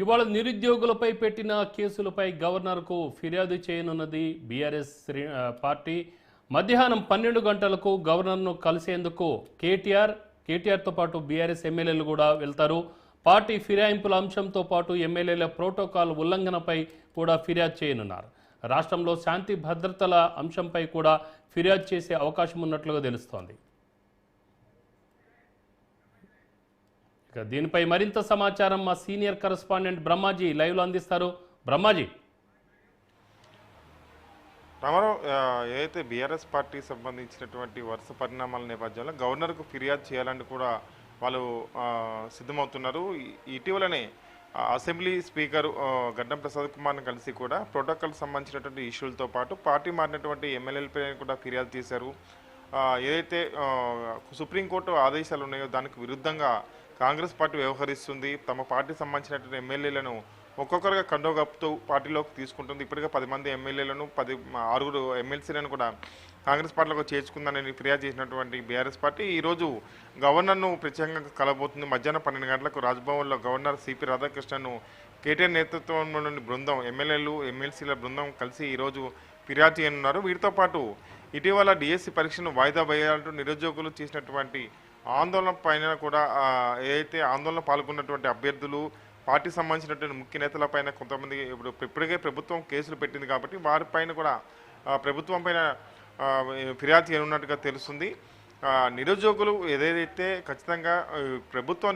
ఇవాళ నిరుద్యోగులపై పెట్టిన కేసులపై గవర్నర్కు ఫిర్యాదు చేయనున్నది బీఆర్ఎస్ పార్టీ. మధ్యాహ్నం 12 గంటలకు గవర్నర్ను కలిసేందుకు కేటీఆర్తో పాటు బీఆర్ఎస్ ఎమ్మెల్యేలు కూడా వెళ్తారు. పార్టీ ఫిరాయింపుల అంశంతో పాటు ఎమ్మెల్యేల ప్రోటోకాల్ ఉల్లంఘనపై కూడా ఫిర్యాదు చేయనున్నారు. రాష్ట్రంలో శాంతి భద్రతల అంశంపై కూడా ఫిర్యాదు చేసే అవకాశం ఉన్నట్లుగా తెలుస్తోంది. దీనిపై మరింత సమాచారం మా సీనియర్ కరెస్పాండెంట్ బ్రహ్మాజీ లైవ్లో అందిస్తారు. బ్రహ్మాజీ. రామారావు, ఏదైతే బీఆర్ఎస్ పార్టీ సంబంధించినటువంటి వరుస పరిణామాల నేపథ్యంలో గవర్నర్కు ఫిర్యాదు చేయాలని కూడా వాళ్ళు సిద్ధమవుతున్నారు. ఇటీవలనే అసెంబ్లీ స్పీకర్ గడ్డం ప్రసాద్ కుమార్ని కలిసి కూడా ప్రోటోకాల్ సంబంధించినటువంటి ఇష్యూలతో పాటు పార్టీ మారినటువంటి ఎమ్మెల్యేలపై కూడా ఫిర్యాదు చేశారు. ఏదైతే సుప్రీంకోర్టు ఆదేశాలు ఉన్నాయో దానికి విరుద్ధంగా కాంగ్రెస్ పార్టీ వ్యవహరిస్తుంది, తమ పార్టీ సంబంధించినటువంటి ఎమ్మెల్యేలను ఒక్కొక్కరుగా కండోగప్పుతూ పార్టీలోకి తీసుకుంటుంది. ఇప్పటికే 10 మంది ఎమ్మెల్యేలను 6 ఎమ్మెల్సీలను కూడా కాంగ్రెస్ పార్టీలోకి చేర్చుకుందని ఫిర్యాదు చేసినటువంటి బీఆర్ఎస్ పార్టీ ఈరోజు గవర్నర్ను ప్రత్యేకంగా కలబోతుంది. మధ్యాహ్నం 12 గంటలకు రాజ్భవన్లో గవర్నర్ సిపి రాధాకృష్ణన్ను కేటీఆర్ నేతృత్వంలోని బృందం ఎమ్మెల్యేలు ఎమ్మెల్సీల బృందం కలిసి ఈరోజు ఫిర్యాదు చేయనున్నారు. వీటితో పాటు ఇటీవల డిఎస్సి పరీక్షను వాయిదా వేయాలంటూ నిరుద్యోగులు చేసినటువంటి ఆందోళన పైన కూడా ఏదైతే ఆందోళన పాల్గొన్నటువంటి అభ్యర్థులు పార్టీ సంబంధించినటువంటి ముఖ్య నేతలపైన కొంతమంది ఇప్పటికే ప్రభుత్వం కేసులు పెట్టింది కాబట్టి వారిపైన కూడా ప్రభుత్వం పైన ఫిర్యాదు చేయనున్నట్టుగా తెలుస్తుంది. నిరుద్యోగులు ఏదైతే ఖచ్చితంగా ప్రభుత్వం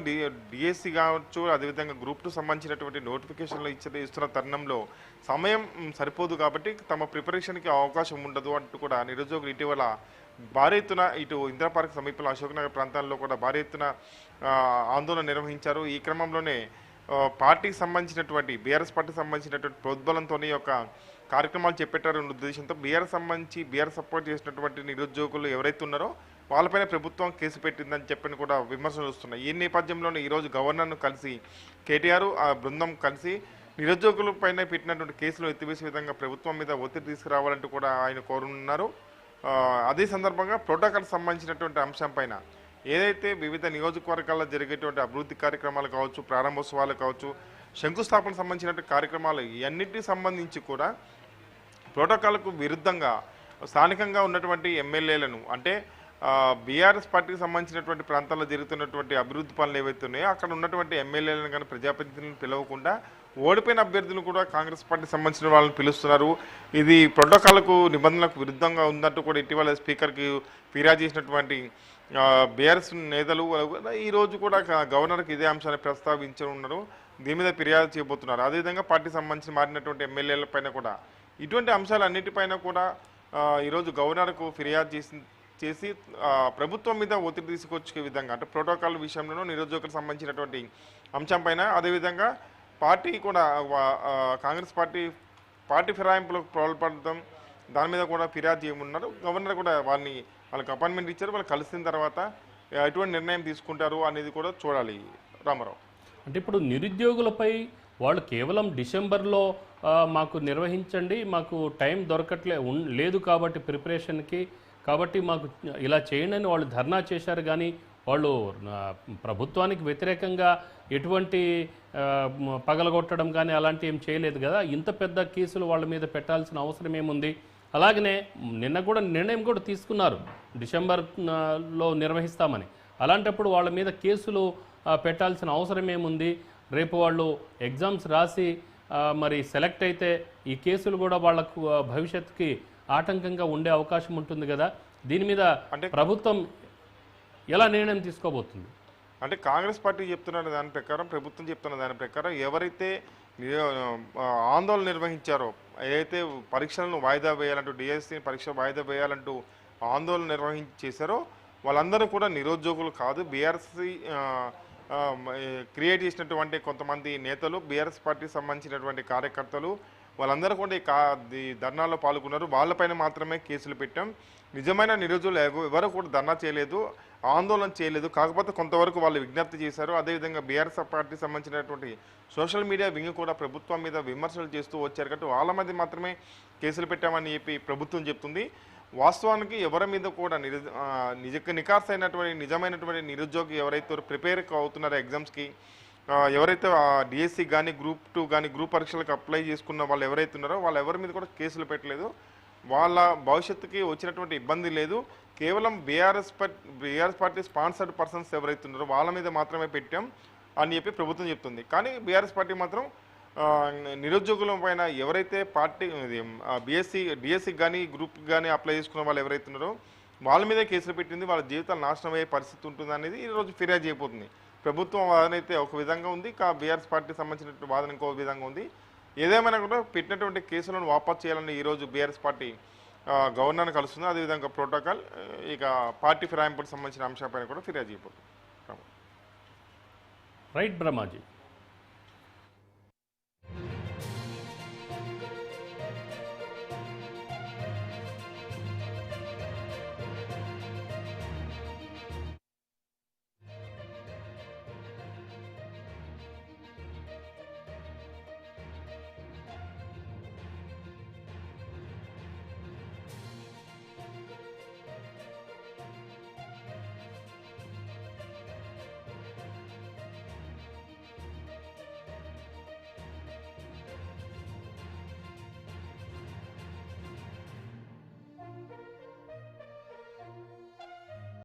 డిఎస్సి కావచ్చు, అదేవిధంగా గ్రూప్ 2 సంబంధించినటువంటి నోటిఫికేషన్లు ఇస్తున్న తరుణంలో సమయం సరిపోదు కాబట్టి తమ ప్రిపరేషన్కి అవకాశం ఉండదు అంటూ కూడా నిరుద్యోగులు ఇటీవల భారీ ఎత్తున ఇటు ఇందిరా పార్క్ సమీపంలో అశోక్ నగర్ ప్రాంతాల్లో కూడా భారీ ఎత్తున ఆందోళన నిర్వహించారు. ఈ క్రమంలోనే పార్టీకి సంబంధించినటువంటి బీఆర్ఎస్ పార్టీకి సంబంధించినటువంటి ప్రోద్బలంతో యొక్క కార్యక్రమాలు చేపట్టారన్న ఉద్దేశంతో బీఆర్ఎస్ సపోర్ట్ చేసినటువంటి నిరుద్యోగులు ఎవరైతే ఉన్నారో వాళ్ళపైన ప్రభుత్వం కేసు పెట్టిందని చెప్పని కూడా విమర్శలు వస్తున్నాయి. ఈ నేపథ్యంలోనే ఈరోజు గవర్నర్ను కలిసి కేటీఆర్ ఆ బృందం కలిసి నిరుద్యోగుల పైన పెట్టినటువంటి కేసులు ఎత్తివేసే విధంగా ప్రభుత్వం మీద ఒత్తిడి తీసుకురావాలంటూ కూడా ఆయన కోరుతున్నారు. అదే సందర్భంగా ప్రోటోకాల్ సంబంధించినటువంటి అంశం పైన ఏదైతే వివిధ నియోజకవర్గాల్లో జరిగేటువంటి అభివృద్ధి కార్యక్రమాలు కావచ్చు, ప్రారంభోత్సవాలు కావచ్చు, శంకుస్థాపన సంబంధించినటువంటి కార్యక్రమాలు ఇవన్నిటికి సంబంధించి కూడా ప్రోటోకాల్కు విరుద్ధంగా స్థానికంగా ఉన్నటువంటి ఎమ్మెల్యేలను అంటే బీఆర్ఎస్ పార్టీకి సంబంధించినటువంటి ప్రాంతాల్లో జరుగుతున్నటువంటి అభివృద్ధి పనులు ఏవైతే ఉన్నాయో అక్కడ ఉన్నటువంటి ఎమ్మెల్యేలను కానీ ప్రజాప్రతినిధులను పిలవకుండా ఓడిపోయిన అభ్యర్థులు కూడా కాంగ్రెస్ పార్టీకి సంబంధించిన వాళ్ళని పిలుస్తున్నారు. ఇది ప్రోటోకాల్కు నిబంధనలకు విరుద్ధంగా ఉందంటూ కూడా ఇటీవల స్పీకర్కి ఫిర్యాదు చేసినటువంటి బీఆర్ఎస్ నేతలు ఈరోజు కూడా గవర్నర్కి ఇదే అంశాన్ని ప్రస్తావించనున్నారు. దీని మీద ఫిర్యాదు చేయబోతున్నారు. అదేవిధంగా పార్టీ సంబంధించి మారినటువంటి ఎమ్మెల్యేల పైన కూడా ఇటువంటి అంశాలన్నిటిపైన కూడా ఈరోజు గవర్నర్కు ఫిర్యాదు చేసి ప్రభుత్వం మీద ఒత్తిడి తీసుకొచ్చే విధంగా అంటే ప్రోటోకాల్ విషయంలో నిరుద్యోగులకు సంబంధించినటువంటి అంశం పైన అదేవిధంగా పార్టీ కూడా కాంగ్రెస్ పార్టీ ఫిరాయింపులకు పాల్పడటం దాని మీద కూడా ఫిర్యాదు చేయమన్నారు. గవర్నర్ కూడా వాళ్ళకి అపాయింట్మెంట్ ఇచ్చారు. వాళ్ళు కలిసిన తర్వాత ఎటువంటి నిర్ణయం తీసుకుంటారు అనేది కూడా చూడాలి. రామారావు, అంటే ఇప్పుడు నిరుద్యోగులపై వాళ్ళు కేవలం డిసెంబర్లో మాకు నిర్వహించండి, మాకు టైం లేదు కాబట్టి ప్రిపరేషన్కి, కాబట్టి మాకు ఇలా చేయండి అని వాళ్ళు ధర్నా చేశారు. కానీ వాళ్ళు ప్రభుత్వానికి వ్యతిరేకంగా ఎటువంటి పగలగొట్టడం కానీ అలాంటి ఏం చేయలేదు కదా. ఇంత పెద్ద కేసులు వాళ్ళ మీద పెట్టాల్సిన అవసరం ఏముంది? అలాగనే నిన్న కూడా నిర్ణయం కూడా తీసుకున్నారు డిసెంబర్లో నిర్వహిస్తామని. అలాంటప్పుడు వాళ్ళ మీద కేసులు పెట్టాల్సిన అవసరం ఏముంది? రేపు వాళ్ళు ఎగ్జామ్స్ రాసి మరి సెలెక్ట్ అయితే ఈ కేసులు కూడా వాళ్ళకు భవిష్యత్తుకి ఆటంకంగా ఉండే అవకాశం ఉంటుంది కదా. దీని మీద అంటే ప్రభుత్వం ఎలా నిర్ణయం తీసుకోబోతుంది? అంటే కాంగ్రెస్ పార్టీ చెప్తున్న దాని ప్రకారం, ప్రభుత్వం చెప్తున్న దాని ప్రకారం ఎవరైతే ఆందోళన నిర్వహించారో, ఏదైతే పరీక్షలను వాయిదా వేయాలంటూ డిఎస్సి పరీక్ష వాయిదా వేయాలంటూ ఆందోళన నిర్వహించేశారో వాళ్ళందరూ కూడా నిరుద్యోగులు కాదు. బీఆర్ఎస్సి క్రియేట్ చేసినటువంటి కొంతమంది నేతలు, బీఆర్ఎస్ పార్టీకి సంబంధించినటువంటి కార్యకర్తలు వాళ్ళందరూ కూడా ఈ ధర్నాలో పాల్గొన్నారు. వాళ్ళపైన మాత్రమే కేసులు పెట్టాం. నిజమైన నిరుద్యోగులు ఎవరు కూడా ధర్నా చేయలేదు, ఆందోళన చేయలేదు. కాకపోతే కొంతవరకు వాళ్ళు విజ్ఞప్తి చేశారు. అదేవిధంగా బీఆర్ఎస్ పార్టీకి సంబంధించినటువంటి సోషల్ మీడియా వింగ్ కూడా ప్రభుత్వం మీద విమర్శలు చేస్తూ వచ్చారు కాబట్టి వాళ్ళ మీద మాత్రమే కేసులు పెట్టామని చెప్పి ప్రభుత్వం చెప్తుంది. వాస్తవానికి ఎవరి మీద కూడా నికార్సైనటువంటి నిజమైనటువంటి నిరుద్యోగి ఎవరైతే ప్రిపేర్ అవుతున్నారో ఎగ్జామ్స్కి ఎవరైతే డిఎస్సి కానీ గ్రూప్ 2 కానీ గ్రూప్ పరీక్షలకు అప్లై చేసుకున్న వాళ్ళు ఎవరైతే ఉన్నారో వాళ్ళు ఎవరి మీద కూడా కేసులు పెట్టలేదు. వాళ్ళ భవిష్యత్తుకి వచ్చినటువంటి ఇబ్బంది లేదు. కేవలం బీఆర్ఎస్ పార్టీ స్పాన్సర్డ్ పర్సన్స్ ఎవరైతే ఉన్నారో వాళ్ళ మీద మాత్రమే పెట్టాం అని చెప్పి ప్రభుత్వం చెప్తుంది. కానీ బీఆర్ఎస్ పార్టీ మాత్రం నిరుద్యోగుల పైన ఎవరైతే పార్టీ డిఎస్సి కానీ గ్రూప్ కానీ అప్లై చేసుకున్న వాళ్ళు ఎవరైతే ఉన్నారో వాళ్ళ మీదే కేసులు పెట్టింది. వాళ్ళ జీవితాలు నాశనం అయ్యే పరిస్థితి ఉంటుంది అనేది ఈరోజు ఫిర్యాదు చేయబోతుంది. ప్రభుత్వం వాదన అయితే ఒక విధంగా ఉంది, బీఆర్ఎస్ పార్టీకి సంబంధించిన వాదన ఇంకో విధంగా ఉంది. ఏదేమైనా కూడా పెట్టినటువంటి కేసులను వాపసు చేయాలని ఈరోజు బీఆర్ఎస్ పార్టీ గవర్నర్ని కలుస్తుంది. అదేవిధంగా ప్రోటోకాల్ ఇక పార్టీ ఫిరాయింపులకు సంబంధించిన అంశాలపైన కూడా ఫిర్యాదు చేయబోతుంది. రైట్ బ్రహ్మాజీ.